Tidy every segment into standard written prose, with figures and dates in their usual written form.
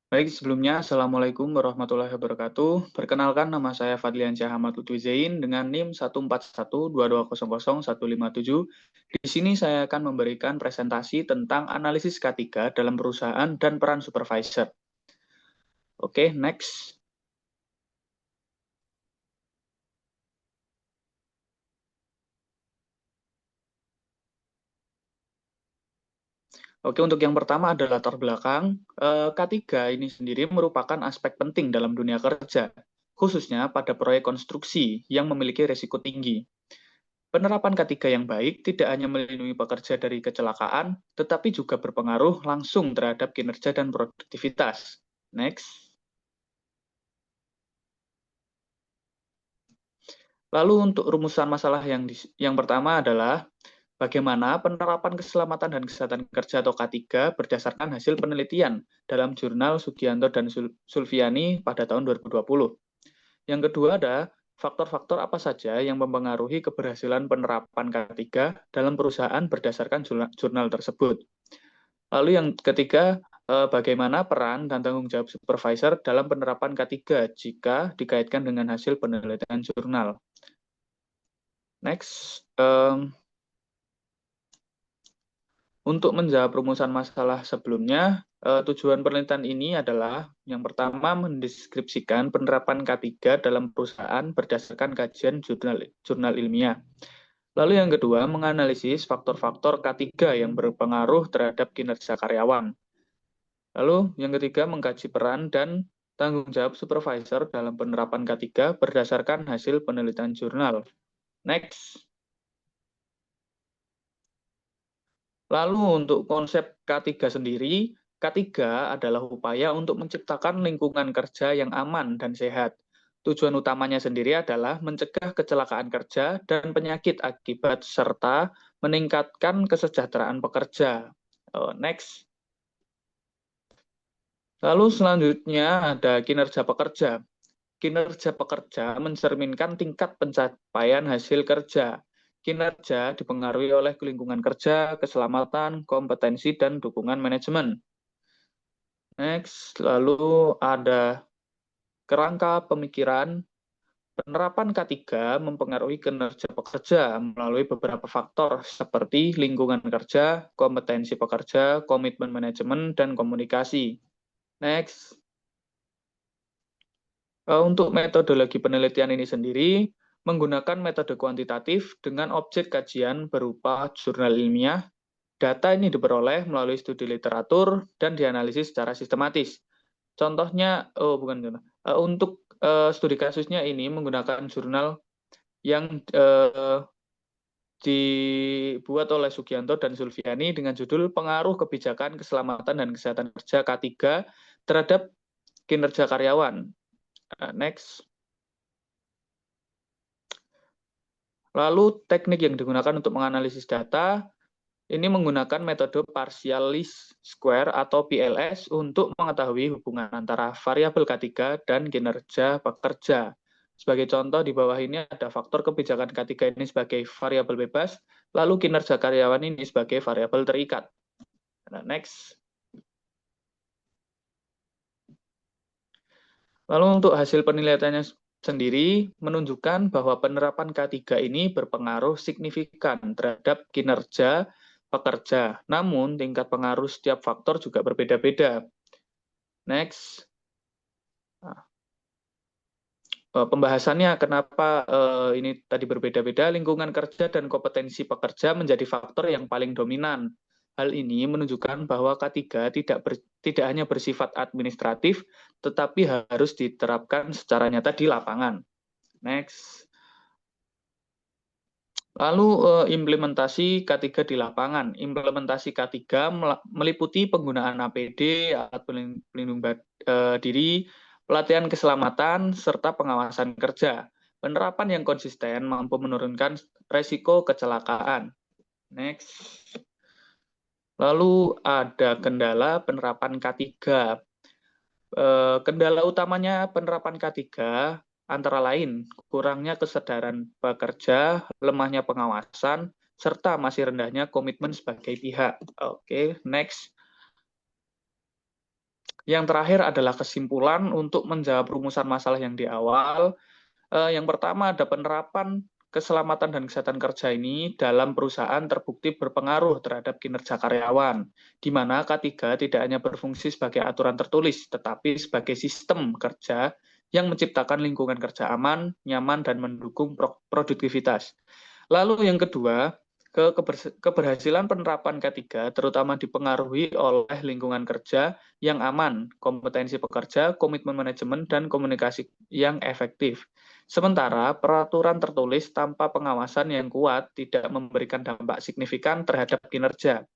Baik, sebelumnya Assalamualaikum warahmatullahi wabarakatuh. Perkenalkan, nama saya Fadliansyah Ahmad Lutfi Zain dengan NIM 14122000157. Di sini saya akan memberikan presentasi tentang analisis K3 dalam perusahaan dan peran supervisor. Oke, next. Oke, untuk yang pertama ada latar belakang. K3 ini sendiri merupakan aspek penting dalam dunia kerja, khususnya pada proyek konstruksi yang memiliki risiko tinggi. Penerapan K3 yang baik tidak hanya melindungi pekerja dari kecelakaan, tetapi juga berpengaruh langsung terhadap kinerja dan produktivitas. Next. Lalu untuk rumusan masalah yang pertama adalah bagaimana penerapan keselamatan dan kesehatan kerja atau K3 berdasarkan hasil penelitian dalam jurnal Sugianto dan Sulfiani pada tahun 2020. Yang kedua ada faktor-faktor apa saja yang mempengaruhi keberhasilan penerapan K3 dalam perusahaan berdasarkan jurnal tersebut. Lalu yang ketiga, bagaimana peran dan tanggung jawab supervisor dalam penerapan K3 jika dikaitkan dengan hasil penelitian jurnal. Next, untuk menjawab rumusan masalah sebelumnya, tujuan penelitian ini adalah yang pertama mendeskripsikan penerapan K3 dalam perusahaan berdasarkan kajian jurnal ilmiah. Lalu yang kedua, menganalisis faktor-faktor K3 yang berpengaruh terhadap kinerja karyawan. Lalu yang ketiga, mengkaji peran dan tanggung jawab supervisor dalam penerapan K3 berdasarkan hasil penelitian jurnal. Next. Lalu untuk konsep K3 sendiri, K3 adalah upaya untuk menciptakan lingkungan kerja yang aman dan sehat. Tujuan utamanya sendiri adalah mencegah kecelakaan kerja dan penyakit akibat serta meningkatkan kesejahteraan pekerja. Next. Lalu selanjutnya ada kinerja pekerja. Kinerja pekerja mencerminkan tingkat pencapaian hasil kerja. Kinerja dipengaruhi oleh lingkungan kerja, keselamatan, kompetensi, dan dukungan manajemen. Next, lalu ada kerangka pemikiran. Penerapan K3 mempengaruhi kinerja pekerja melalui beberapa faktor seperti lingkungan kerja, kompetensi pekerja, komitmen manajemen, dan komunikasi. Next. Untuk metodologi penelitian ini sendiri, menggunakan metode kuantitatif dengan objek kajian berupa jurnal ilmiah. Data ini diperoleh melalui studi literatur dan dianalisis secara sistematis. Contohnya, untuk studi kasusnya ini menggunakan jurnal yang dibuat oleh Sugianto dan Sulfiani dengan judul Pengaruh Kebijakan Keselamatan dan Kesehatan Kerja K3 terhadap Kinerja Karyawan. Next. Lalu teknik yang digunakan untuk menganalisis data, ini menggunakan metode partial least square atau PLS untuk mengetahui hubungan antara variabel K3 dan kinerja pekerja. Sebagai contoh di bawah ini ada faktor kebijakan K3 ini sebagai variabel bebas, lalu kinerja karyawan ini sebagai variabel terikat. Next. Lalu untuk hasil penelitiannya sendiri menunjukkan bahwa penerapan K3 ini berpengaruh signifikan terhadap kinerja pekerja. Namun, tingkat pengaruh setiap faktor juga berbeda-beda. Next. Pembahasannya kenapa ini tadi berbeda-beda, lingkungan kerja dan kompetensi pekerja menjadi faktor yang paling dominan. Hal ini menunjukkan bahwa K3 tidak hanya bersifat administratif, tetapi harus diterapkan secara nyata di lapangan. Next. Lalu implementasi K3 di lapangan. Implementasi K3 meliputi penggunaan APD, alat pelindung diri, pelatihan keselamatan, serta pengawasan kerja. Penerapan yang konsisten mampu menurunkan resiko kecelakaan. Next. Lalu ada kendala penerapan K3. Kendala utamanya penerapan K3 antara lain kurangnya kesadaran pekerja, lemahnya pengawasan, serta masih rendahnya komitmen sebagai pihak. Oke, next. Yang terakhir adalah kesimpulan untuk menjawab rumusan masalah yang di awal. Yang pertama ada penerapan keselamatan dan kesehatan kerja ini dalam perusahaan terbukti berpengaruh terhadap kinerja karyawan, di mana K3 tidak hanya berfungsi sebagai aturan tertulis, tetapi sebagai sistem kerja yang menciptakan lingkungan kerja aman, nyaman, dan mendukung produktivitas. Lalu yang kedua, keberhasilan penerapan K3 terutama dipengaruhi oleh lingkungan kerja yang aman, kompetensi pekerja, komitmen manajemen, dan komunikasi yang efektif. Sementara peraturan tertulis tanpa pengawasan yang kuat tidak memberikan dampak signifikan terhadap kinerja.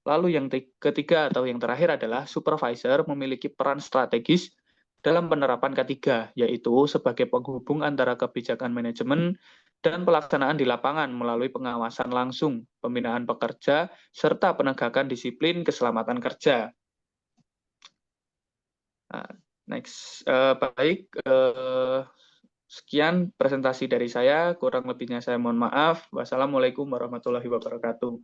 Lalu yang ketiga atau yang terakhir adalah supervisor memiliki peran strategis dalam penerapan K3, yaitu sebagai penghubung antara kebijakan manajemen dan pelaksanaan di lapangan melalui pengawasan langsung, pembinaan pekerja, serta penegakan disiplin keselamatan kerja. Nah, next, baik, sekian presentasi dari saya, kurang lebihnya saya mohon maaf. Wassalamualaikum warahmatullahi wabarakatuh.